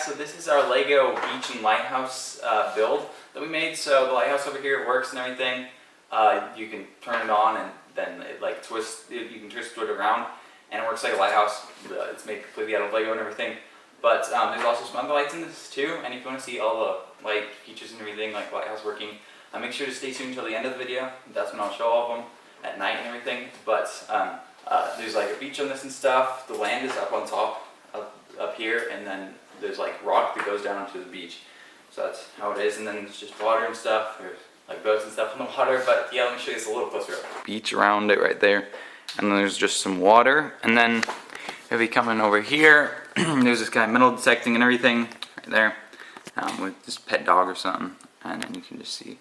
so this is our Lego beach and lighthouse build that we made. So the lighthouse over here works and everything. You can turn it on and then it like twists. You can twist it around, and it works like a lighthouse. It's made completely out of Lego and everything. But there's also some other lights in this too. And if you want to see all the light features and everything, like lighthouse working, make sure to stay tuned until the end of the video. That's when I'll show all of them at night and everything. But there's like a beach on this and stuff. The land is up on top, up here, and then there's like rock that goes down onto the beach. So that's how it is, and then there's just water and stuff. There's like boats and stuff in the water, but yeah, let me show you this a little closer up. Beach around it right there, and then there's just some water. And then if we come in over here, there's this guy metal detecting and everything right there, with this pet dog or something. And then you can just see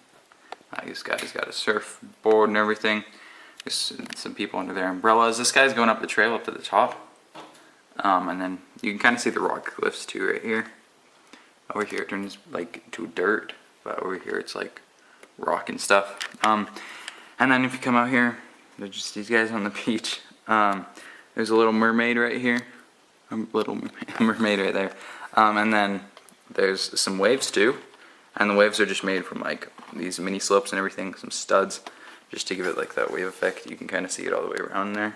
this guy's got a surfboard and everything. There's some people under their umbrellas. This guy's going up the trail up to the top. And then you can kind of see the rock cliffs too right here. Over here it turns like to dirt, but over here it's like rock and stuff. And then if you come out here, there's just these guys on the beach. There's a little mermaid right here. A little mermaid right there. And then there's some waves too. And the waves are just made from like these mini slopes and everything, some studs, just to give it like that wave effect. You can kind of see it all the way around there.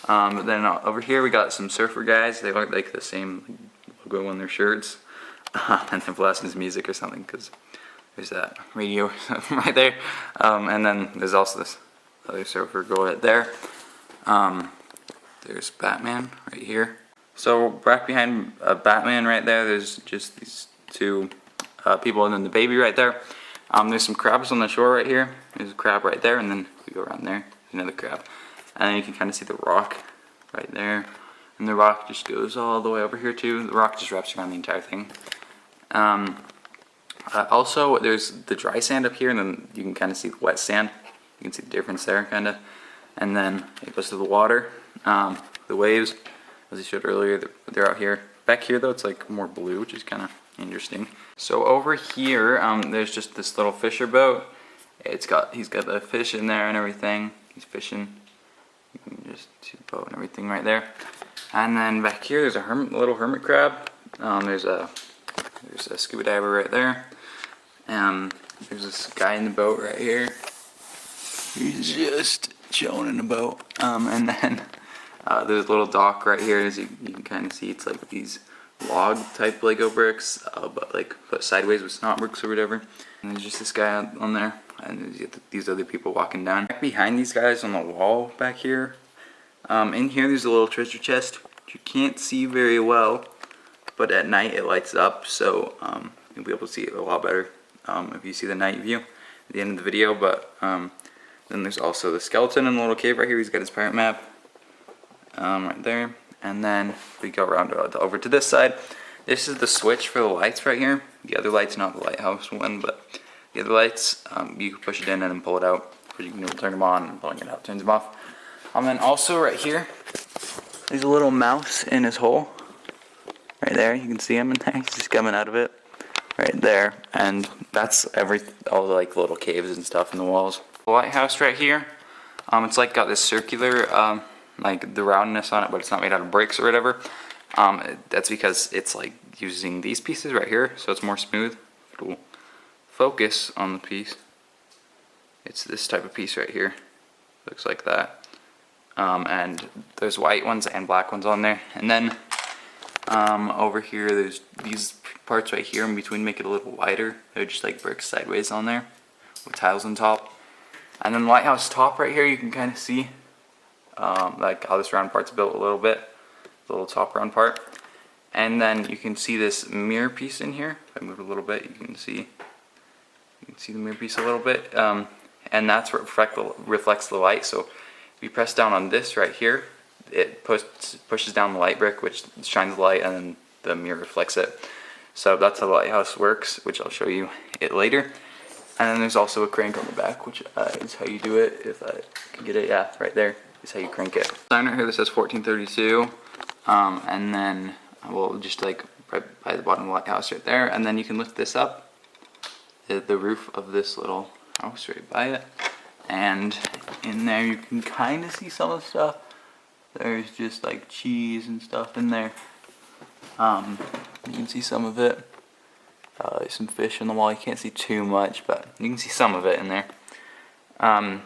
But then over here we got some surfer guys. They look like the same logo on their shirts. And they're blasting music or something, because there's that radio right there. And then there's also this other surfer girl right there. There's Batman right here. So back behind Batman right there, there's just these two people, and then the baby right there. There's some crabs on the shore right here. There's a crab right there, and then we go around there, there's another crab. And then you can kind of see the rock right there. And the rock just goes all the way over here too. The rock just wraps around the entire thing. Also, there's the dry sand up here, and then you can kind of see the wet sand. You can see the difference there, kind of. And then it goes to the water. The waves, as I showed earlier, they're out here. Back here, though, it's like more blue, which is kind of interesting. So over here, there's just this little fisher boat. He's got the fish in there and everything. He's fishing. You can just see the boat and everything right there. And then back here, there's a little hermit crab. There's a scuba diver right there. There's this guy in the boat right here. He's just chilling in the boat. And then there's a little dock right here. As you can kind of see, it's like these log type Lego bricks, but sideways with snot bricks or whatever. And there's just this guy on there, and there's these other people walking down. Back behind these guys on the wall back here, in here there's a little treasure chest, which you can't see very well, but at night it lights up, so you'll be able to see it a lot better if you see the night view at the end of the video. But then there's also the skeleton in the little cave right here. He's got his pirate map right there. And then we go around over to this side. This is the switch for the lights right here. The other light's not the lighthouse one, but the other lights, you can push it in and then pull it out. Or you can turn them on, and pulling it out turns them off. And then also right here, there's a little mouse in his hole. Right there, you can see him in there. He's just coming out of it. Right there. And that's all the like little caves and stuff in the walls. The lighthouse right here, it's like got this circular, like the roundness on it, but it's not made out of bricks or whatever. That's because it's like using these pieces right here, so it's more smooth. It will focus on the piece. It's this type of piece right here. Looks like that. And there's white ones and black ones on there. And then over here, there's these parts right here in between make it a little wider. They're just like bricks sideways on there with tiles on top. And then the lighthouse top right here, you can kind of see like how this round part's built a little bit, the little top round part. And then you can see this mirror piece in here. If I move it a little bit, you can see the mirror piece a little bit, and that's what reflects the light. So if you press down on this right here, it pushes down the light brick, which shines the light, and then the mirror reflects it. So that's how the lighthouse works, which I'll show you it later. And then there's also a crank on the back, which is how you do it. If I can get it, yeah, right there is how you crank it. Sign right here that says 1432, and then we'll just like right by the bottom of the lighthouse right there, and then you can lift this up, the roof of this little house right by it, and in there you can kind of see some of the stuff. There's just like cheese and stuff in there. You can see some of it. There's some fish on the wall. You can't see too much, but you can see some of it in there. And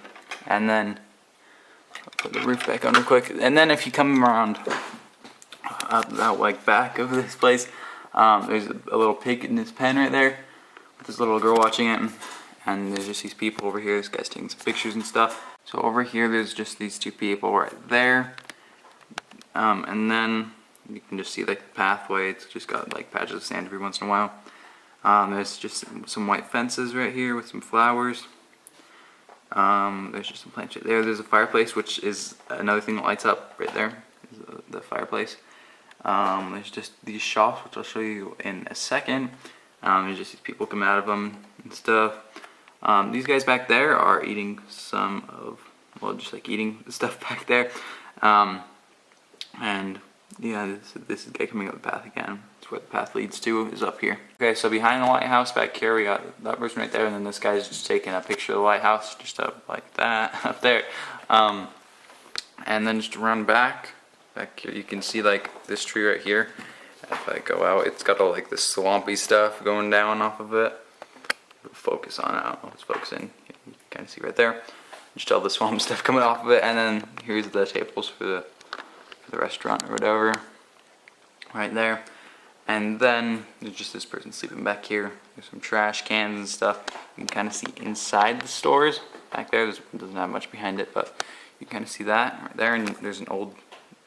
then I'll put the roof back on real quick. And then if you come around out like back of this place, there's a little pig in his pen right there with this little girl watching it. And there's just these people over here. This guy's taking some pictures and stuff. So over here, there's just these two people right there. And then you can just see like the pathway. It's just got like patches of sand every once in a while. There's just some white fences right here with some flowers. There's just some plants right there. There's a fireplace, which is another thing that lights up right there. Is the fireplace. There's just these shops, which I'll show you in a second. There's just these people coming out of them and stuff. These guys back there are eating some of, well, just like eating the stuff back there. And yeah, this is the guy coming up the path again. That's where the path leads to, is up here. Okay, so behind the lighthouse back here, we got that person right there, and then this guy's just taking a picture of the lighthouse, just up like that, up there. And then just around back here, you can see like this tree right here. If I go out, it's got all like this swampy stuff going down off of it. Focus on it. Let's focus in. You can kind of see right there. Just all the swamp stuff coming off of it, and then here's the tables for the restaurant or whatever, right there. And then there's just this person sleeping back here. There's some trash cans and stuff. You can kind of see inside the stores back there. It doesn't have much behind it, but you can kind of see that right there. And there's an old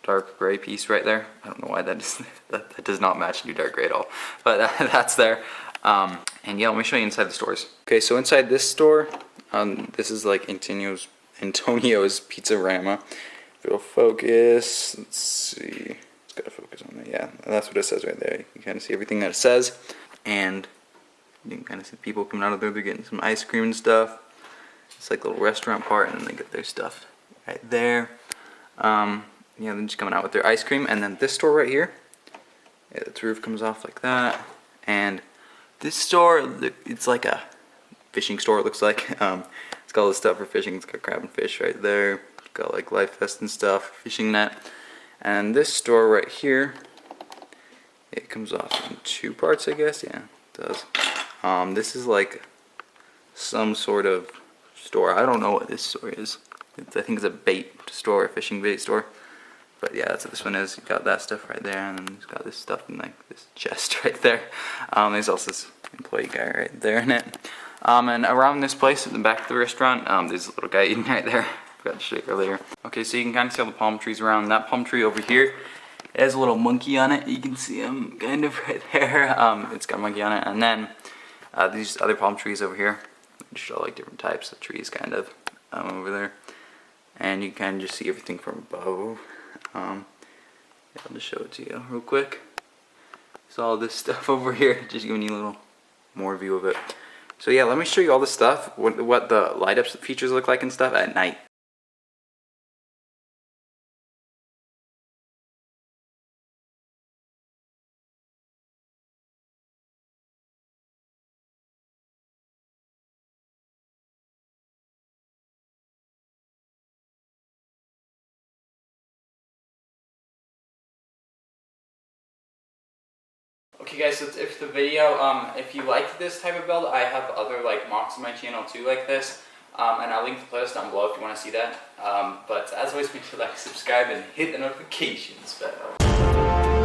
dark gray piece right there. I don't know why that does not match new dark gray at all, but that's there. And yeah, let me show you inside the stores. Okay, so inside this store, this is like Antonio's Pizzarama. If it'll focus, let's see. It's gotta focus on that. Yeah, that's what it says right there. You can kind of see everything that it says, and you can kind of see people coming out of there. They're getting some ice cream and stuff. It's like a little restaurant part, and then they get their stuff right there. Yeah, they're just coming out with their ice cream, and then this store right here. Yeah, its roof comes off like that, and this store, it's like a fishing store, it looks like. It's got all this stuff for fishing. It's got crab and fish right there. It's got like life vest and stuff, fishing net. And this store right here, it comes off in two parts, I guess. Yeah, it does. This is like some sort of store. I don't know what this store is. I think it's a bait store, a fishing bait store. But yeah, that's what this one is. You got that stuff right there, and then it's got this stuff in like this chest right there. There's also this employee guy right there in it. And around this place, at the back of the restaurant, there's a little guy eating right there. Forgot to show you earlier. Okay, so you can kind of see all the palm trees around. That palm tree over here, it has a little monkey on it. You can see him kind of right there. It's got a monkey on it. And then these other palm trees over here, just show like different types of trees kind of over there. And you can kind of just see everything from above. Yeah, I'll just show it to you real quick. So all this stuff over here, just giving you a little more view of it. So yeah, let me show you all this stuff, what the light up features look like and stuff at night. Okay guys, so that's it for the video. If you liked this type of build, I have other like mocks on my channel too like this. And I'll link the playlist down below if you want to see that. But as always, make sure to like, subscribe, and hit the notifications bell.